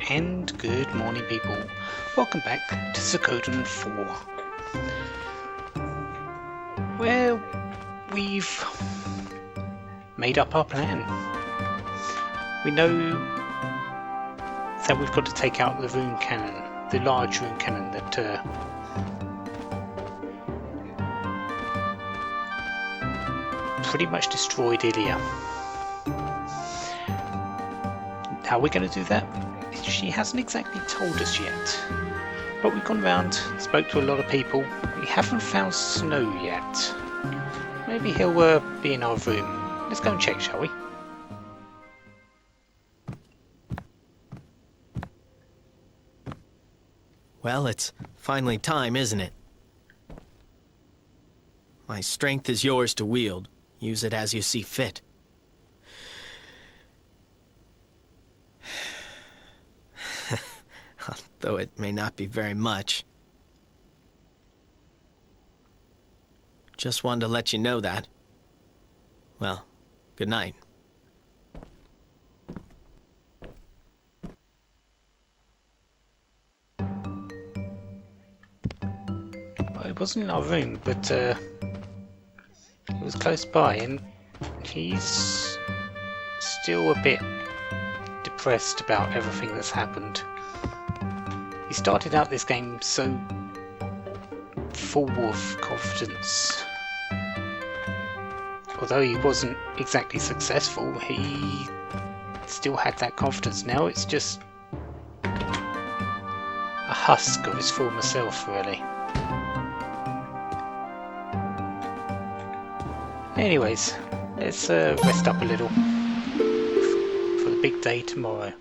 And good morning, people. Welcome back to Suikoden 4, where we've made up our plan. We know that we've got to take out the rune cannon, the large rune cannon that pretty much destroyed Ilya. How we're going to do that? She hasn't exactly told us yet, but we've gone around, spoke to a lot of people. We haven't found Snow yet. Maybe he'll be in our room. Let's go and check, shall we? Well, it's finally time, isn't it? My strength is yours to wield. Use it as you see fit. Though it may not be very much. Just wanted to let you know that. Well, good night. Well, it wasn't in our room, but it was close by, and he's still a bit depressed about everything that's happened. He started out this game so full of confidence. Although he wasn't exactly successful, he still had that confidence. Now it's just a husk of his former self, really. Anyways, let's rest up a little for the big day tomorrow.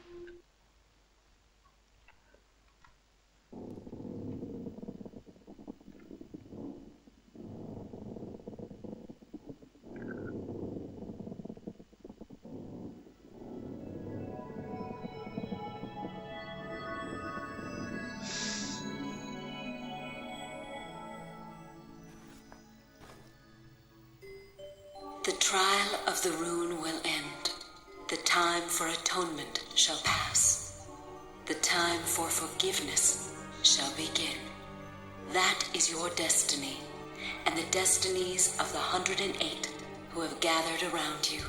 The trial of the rune will end. The time for atonement shall pass. The time for forgiveness shall begin. That is your destiny, and the destinies of the 108 who have gathered around you.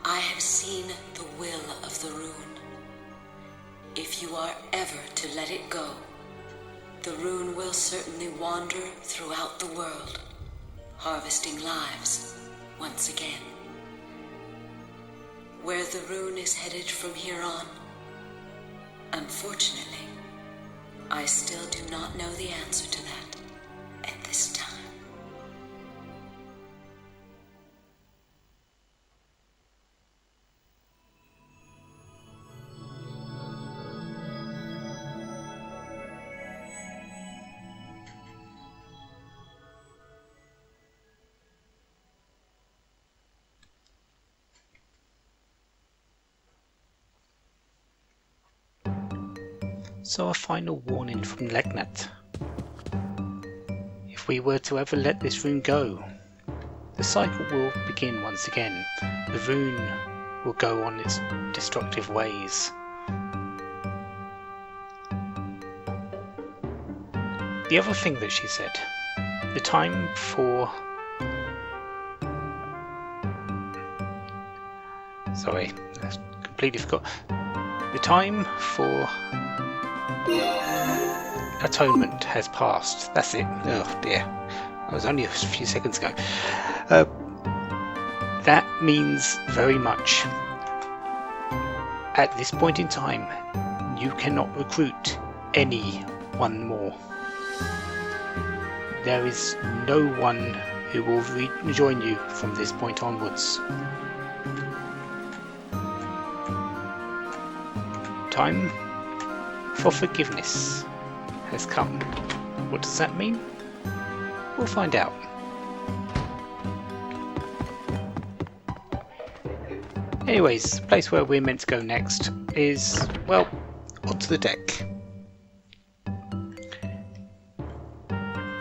I have seen the will of the rune. If you are ever to let it go, the rune will certainly wander throughout the world, harvesting lives once again. Where the rune is headed from here on, unfortunately, I still do not know the answer to that at this time. So a final warning from Legnat. If we were to ever let this rune go, the cycle will begin once again. The rune will go on its destructive ways. The other thing that she said, the time for... Sorry, I completely forgot. The time for atonement has passed. That's it. Oh dear. That was only a few seconds ago. That means very much. At this point in time, you cannot recruit anyone more. There is no one who will rejoin you from this point onwards. Time for forgiveness has come. What does that mean? We'll find out. Anyways, the place where we're meant to go next is, well, onto the deck.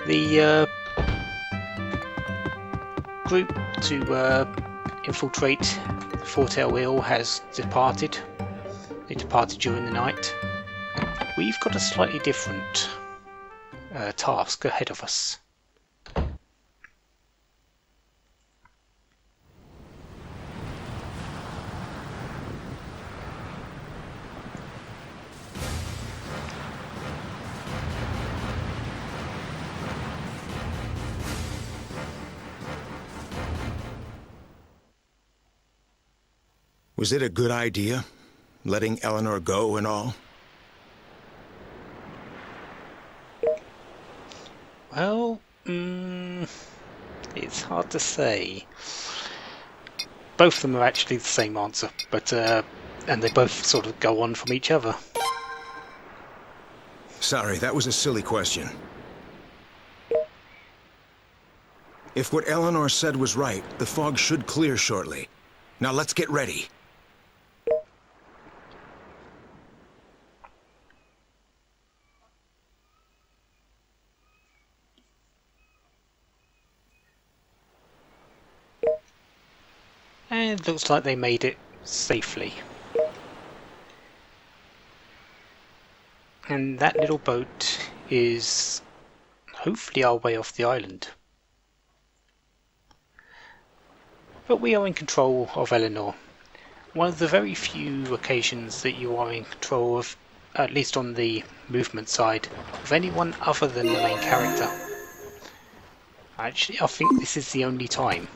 The group to infiltrate Fort El Hill has departed. They departed during the night. We've got a slightly different task ahead of us. Was it a good idea, letting Eleanor go and all? Well, it's hard to say. Both of them are actually the same answer, but and they both sort of go on from each other. Sorry, that was a silly question. If what Eleanor said was right, the fog should clear shortly. Now let's get ready. And it looks like they made it safely. And that little boat is hopefully our way off the island. But we are in control of Eleanor. One of the very few occasions that you are in control of, at least on the movement side, of anyone other than the main character. Actually, I think this is the only time.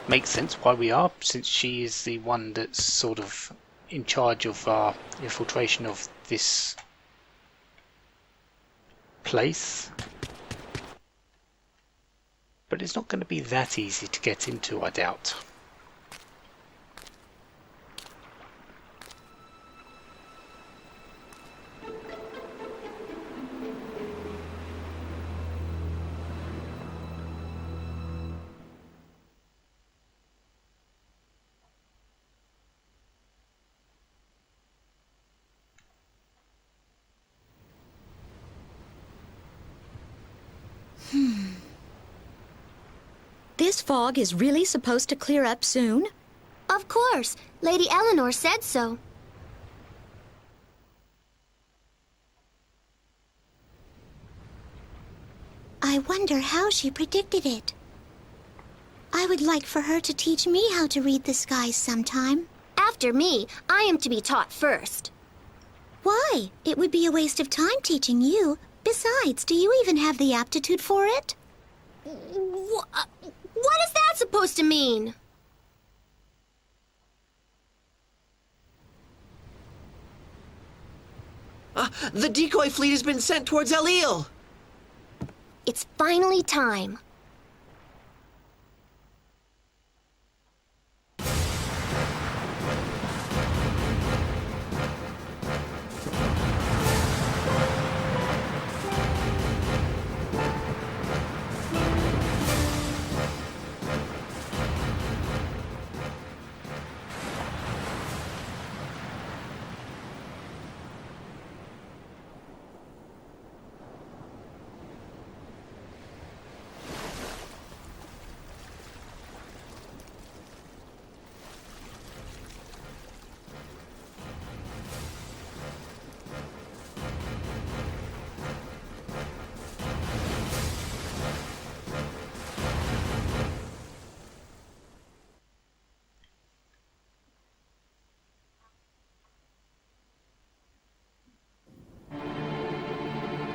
Makes sense why we are, since she is the one that's sort of in charge of our infiltration of this place. But it's not going to be that easy to get into, I doubt. This fog is really supposed to clear up soon? Of course. Lady Eleanor said so. I wonder how she predicted it. I would like for her to teach me how to read the skies sometime. After me, I am to be taught first. Why? It would be a waste of time teaching you. Besides, do you even have the aptitude for it? What is that supposed to mean? The decoy fleet has been sent towards El Hill. It's finally time.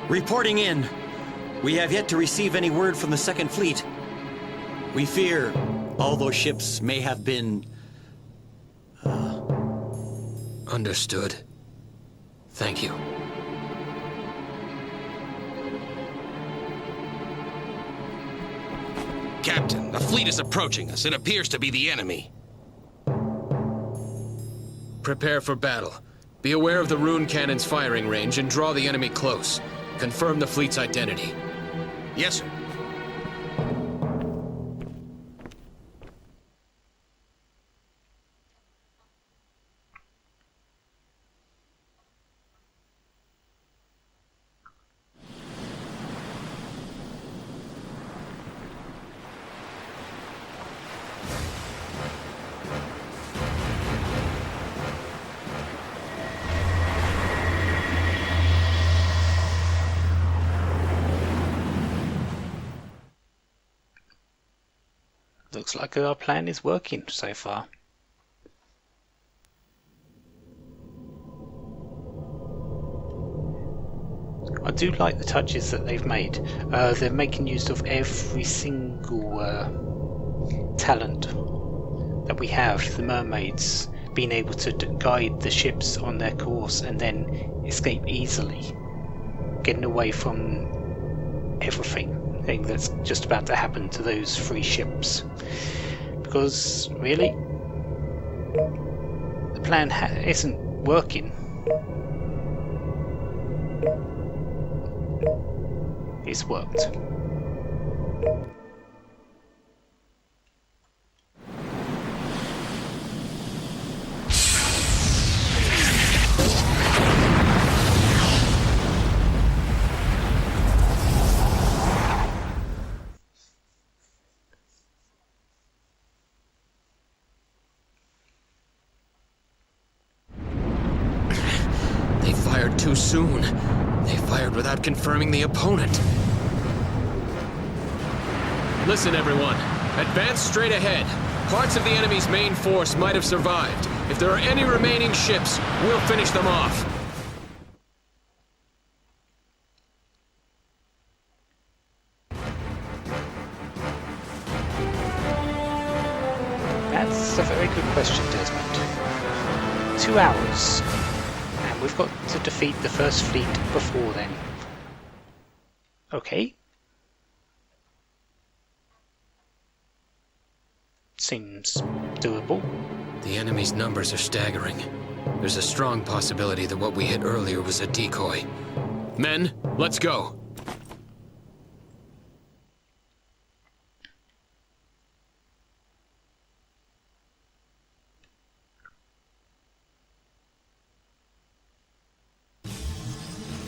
Reporting in. We have yet to receive any word from the Second Fleet. We fear all those ships may have been... Understood. Thank you. Captain, a fleet is approaching us. It appears to be the enemy. Prepare for battle. Be aware of the rune cannon's firing range and draw the enemy close. Confirm the fleet's identity. Yes, sir. Looks like our plan is working so far. I do like the touches that they've made. They're making use of every single talent that we have. The mermaids being able to guide the ships on their course and then escape easily, getting away from everything that's just about to happen to those 3 ships. Because really, the plan isn't working. It's worked. They fired too soon. They fired without confirming the opponent. Listen, everyone. Advance straight ahead. Parts of the enemy's main force might have survived. If there are any remaining ships, we'll finish them off. That's a very good question, Desmond. 2 hours. And we've got to defeat the first fleet before then. Okay. Seems doable. The enemy's numbers are staggering. There's a strong possibility that what we hit earlier was a decoy. Men, let's go.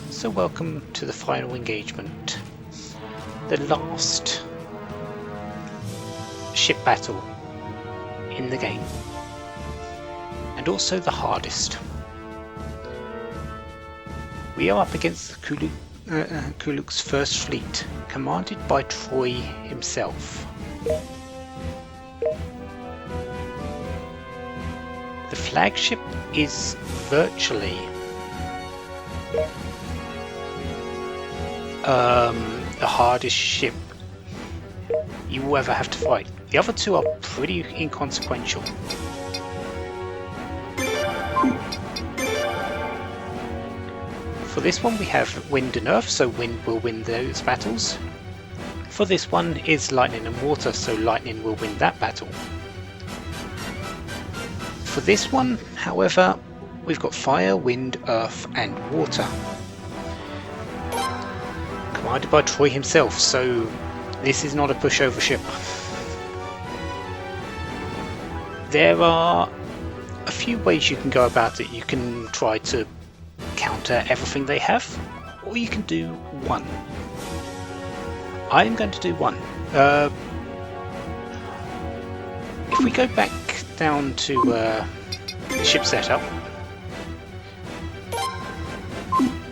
So welcome to the final engagement. The last ship battle in the game. And also the hardest. We are up against the Kuluk's first fleet, commanded by Troy himself. The flagship is virtually the hardest ship you will ever have to fight. The other 2 are pretty inconsequential. For this one we have wind and earth, so wind will win those battles. For this one is lightning and water, so lightning will win that battle. For this one, however, we've got fire, wind, earth and water. Commanded by Troy himself, so this is not a pushover ship. There are a few ways you can go about it. You can try to counter everything they have, or you can do one. I'm going to do one. If we go back down to the ship setup,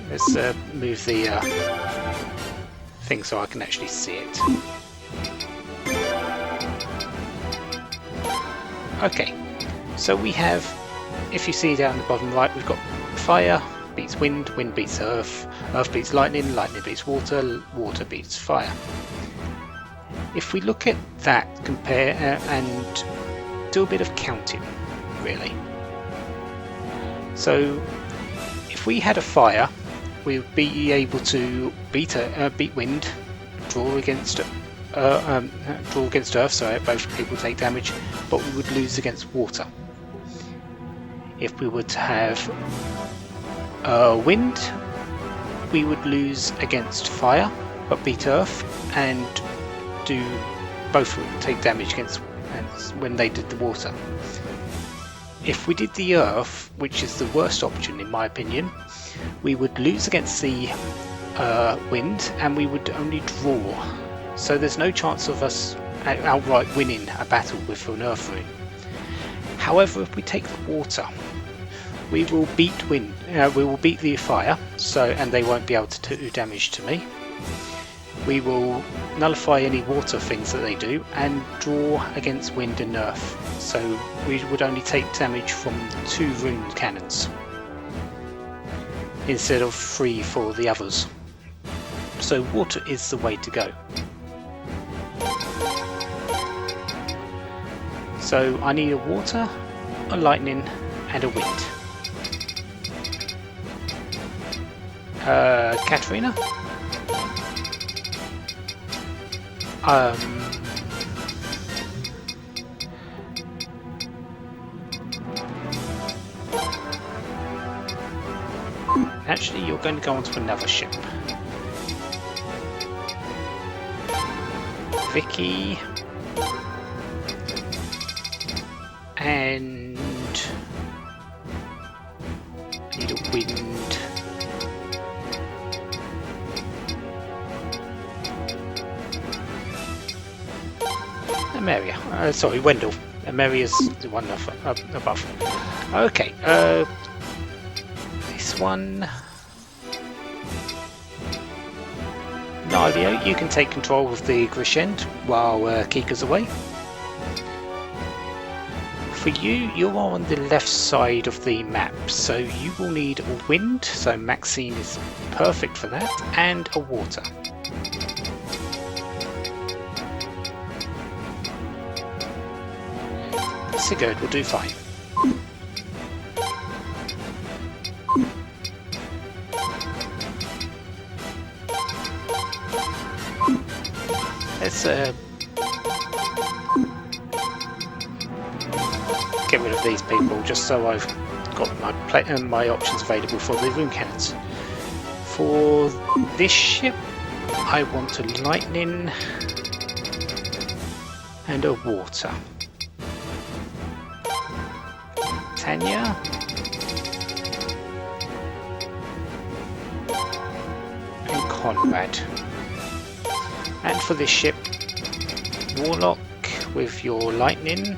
let's move the thing so I can actually see it. Okay, so we have, if you see down the bottom right, we've got fire beats wind, wind beats earth, earth beats lightning, lightning beats water, water beats fire. If we look at that, compare and do a bit of counting, really. So, if we had a fire, we would be able to beat wind, draw against earth, so both people take damage, but we would lose against water. If we were to have Wind, we would lose against fire, but beat earth, and do both would take damage against when they did the water. If we did the earth, which is the worst option in my opinion, we would lose against the wind, and we would only draw. So there's no chance of us outright winning a battle with an earth rune. However, if we take the water, we will beat wind. We will beat the fire, and they won't be able to do damage to me. We will nullify any water things that they do and draw against wind and earth. So we would only take damage from 2 rune cannons instead of 3 for the others. So water is the way to go. So I need a water, a lightning, and a wind. Katarina? Actually, you're going to go onto another ship. Vicky. And need a wind. Amaria. Sorry, Wendell. Amaria's the one above. Okay. This one. Nadia, you can take control of the Grishend while Kika's away. For you, you are on the left side of the map, so you will need a wind, so Maxine is perfect for that, and a water. Sigurd will do fine. Let's get rid of these people, just so I've got my options available for the rune cannons. For this ship, I want a lightning and a water. Tanya. And Conrad. And for this ship, Warlock with your lightning.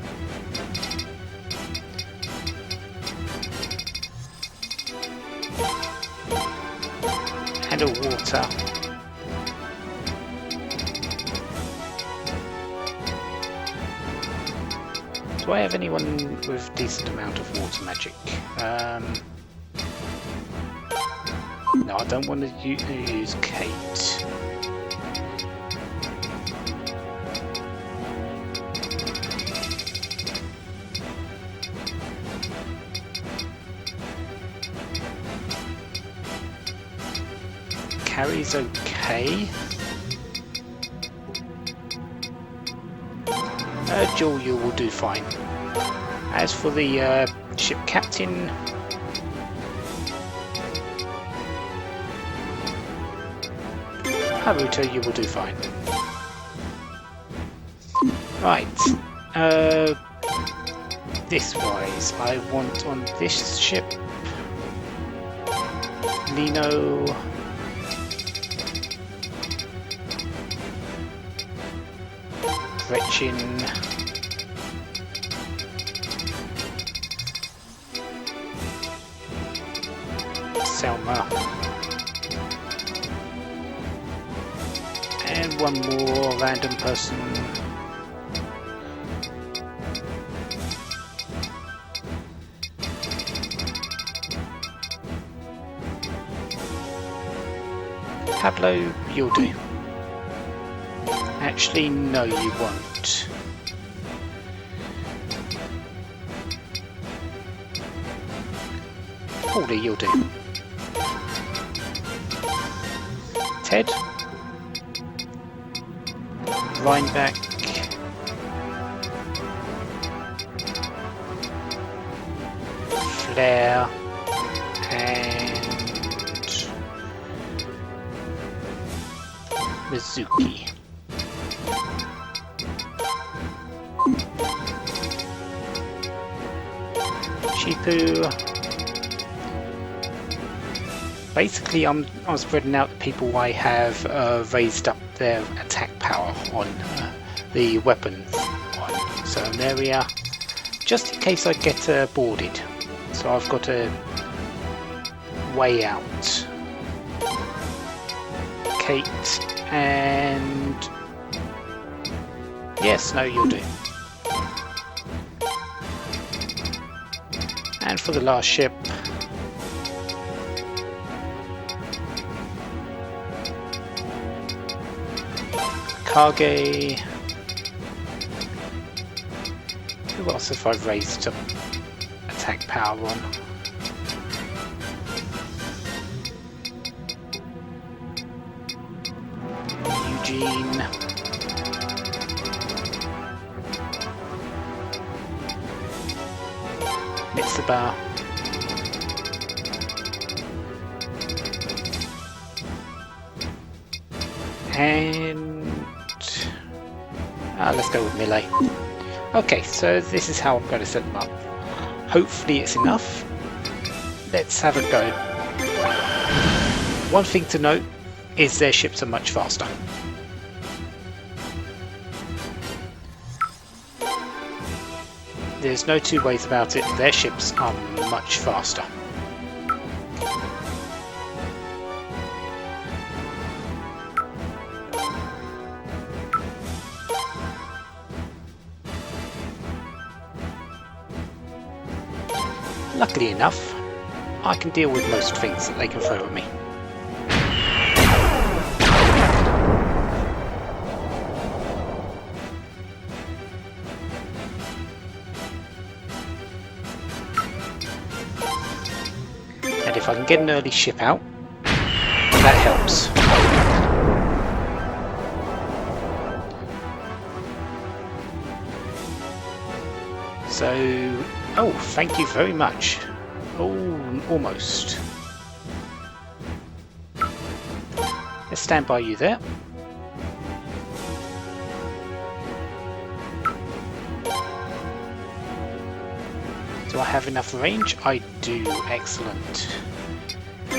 And a water. Do I have anyone with decent amount of water magic? No, I don't want to use Kate. Carrie's okay. Julia will do fine. As for the ship captain, Haruto, you will do fine. Right. This wise, I want on this ship Lino. Gretchen, Selma, and one more random person. Pablo, you'll do. Actually, no, you won't. Paulie, you'll do. Ted. Rhinebeck. Flair. And Mizuki. Chipu. Basically, I'm spreading out the people I have raised up their attack power on the weapons on certain area, just in case I get boarded. So I've got a way out. Kate and yes, no, you'll do. And for the last ship, Kage. Who else have I raised up attack power on? Eugene. Mitsuba. And let's go with melee. Okay, so this is how I'm going to set them up. Hopefully it's enough. Let's have a go. One thing to note is their ships are much faster. There's no two ways about it, their ships are much faster. Luckily enough, I can deal with most things that they can throw at me. And if I can get an early ship out, that helps. So, oh, thank you very much. Oh, almost. Let's stand by you there. Do I have enough range? I do. Excellent.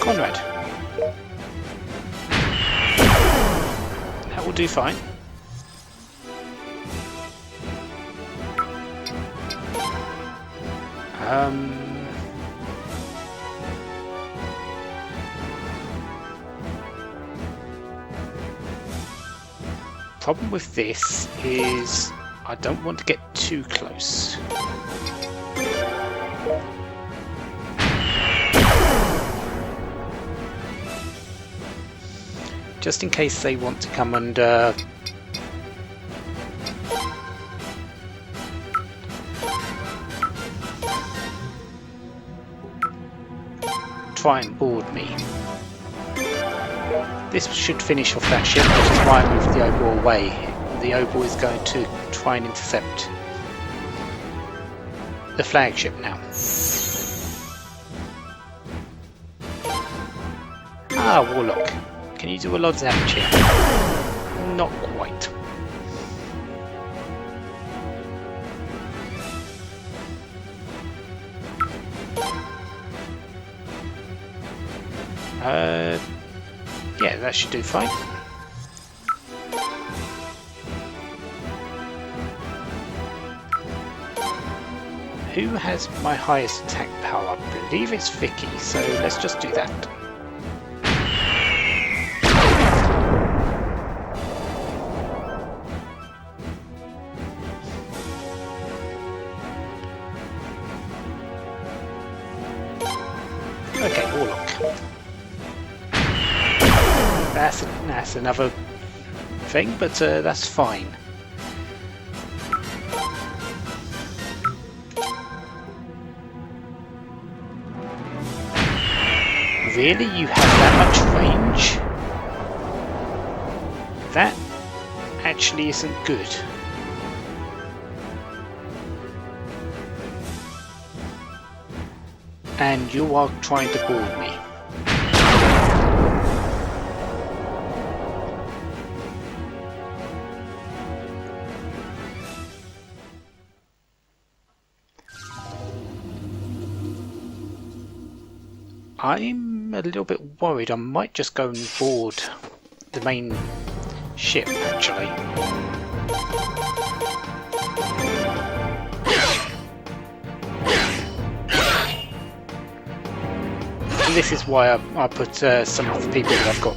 Conrad. That will do fine. Problem with this is I don't want to get too close. Just in case they want to come and try and board me. This should finish off that ship, which is why I moved the Obo away. The Obo is going to try and intercept the flagship now. Ah, Warlock. Can you do a lot of damage here? Not quite. Yeah, that should do fine. Who has my highest attack power? I believe it's Vicky, so let's just do that. Okay, Warlock. That's another thing, but that's fine. Really? You have that much range? That actually isn't good. And you are trying to board me. I'm a little bit worried. I might just go and board the main ship, actually. And this is why I put some of the people that I've got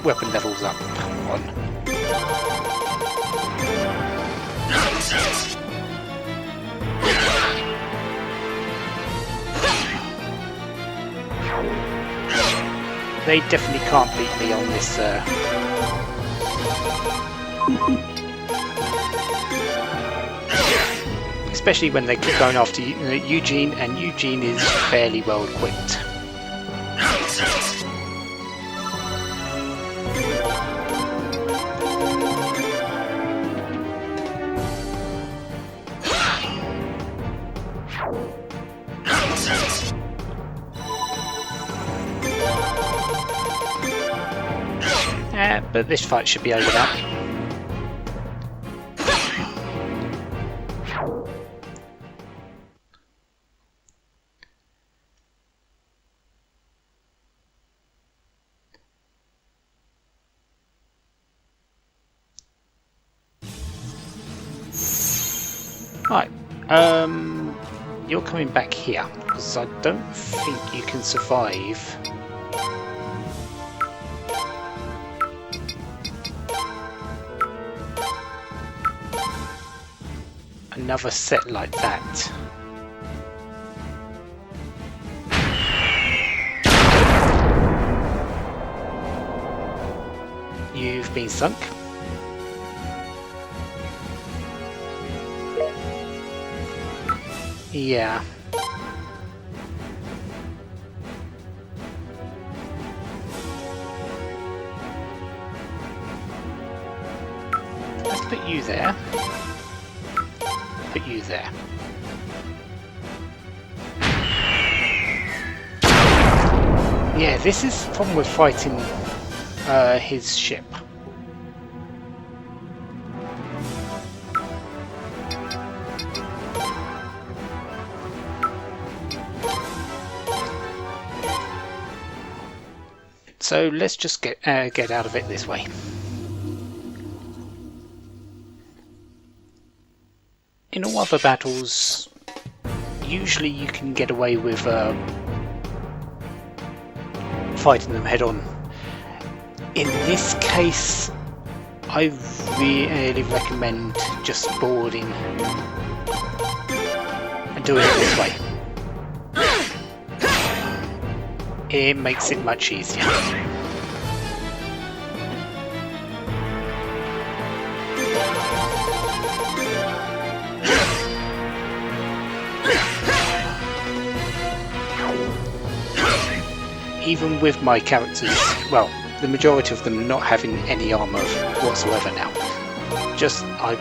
weapon levels up on. They definitely can't beat me on this. Especially when they keep going after Eugene, and Eugene is fairly well equipped. But this fight should be over now. Right, you're coming back here, because I don't think you can survive another set like that. You've been sunk. Yeah. Let's put you there. Put you there. Yeah, this is the problem with fighting his ship. So let's just get out of it this way. In all other battles, usually you can get away with fighting them head on. In this case, I really recommend just boarding and doing it this way. It makes it much easier. Even with my characters, well, the majority of them not having any armour whatsoever now. Just, I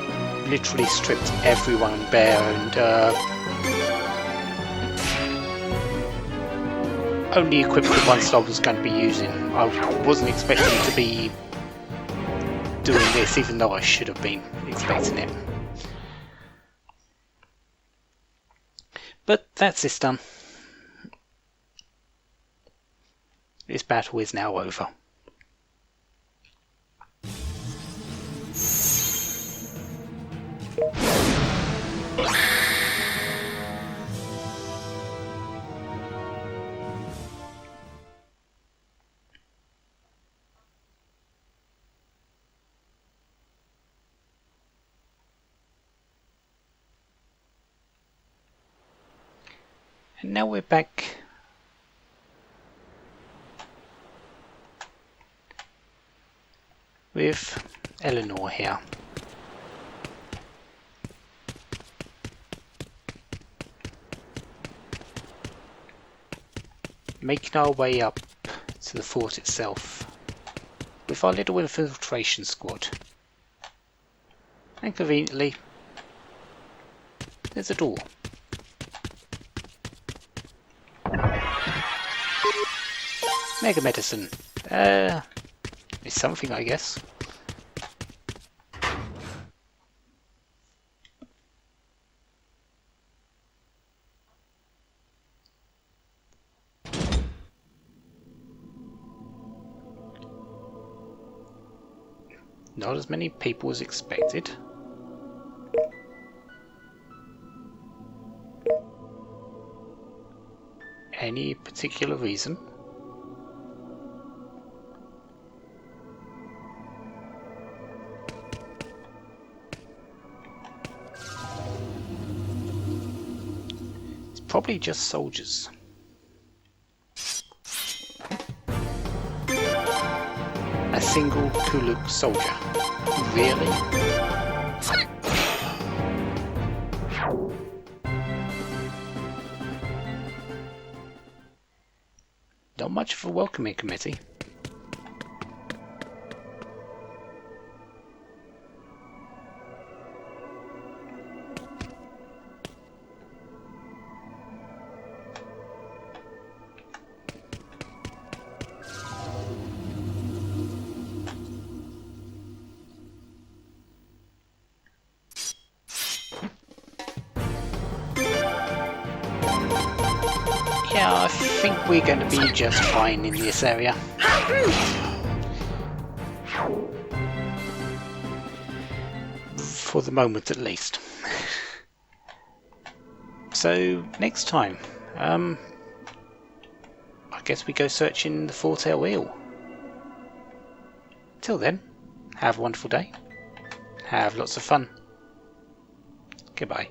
literally stripped everyone bare and only equipped the ones I was going to be using. I wasn't expecting to be doing this, even though I should have been expecting it. But that's this done. This battle is now over. And now we're back with Eleanor here. Making our way up to the fort itself with our little infiltration squad. And conveniently, there's a door. Mega medicine. Is something, I guess. Not as many people as expected. Any particular reason? It's probably just soldiers. A single Kuluk soldier. Really? Not much of a welcoming committee. Yeah, I think we're going to be just fine in this area. For the moment at least. So, next time, I guess we go searching the Four-Tail Eel. Till then, have a wonderful day. Have lots of fun. Goodbye.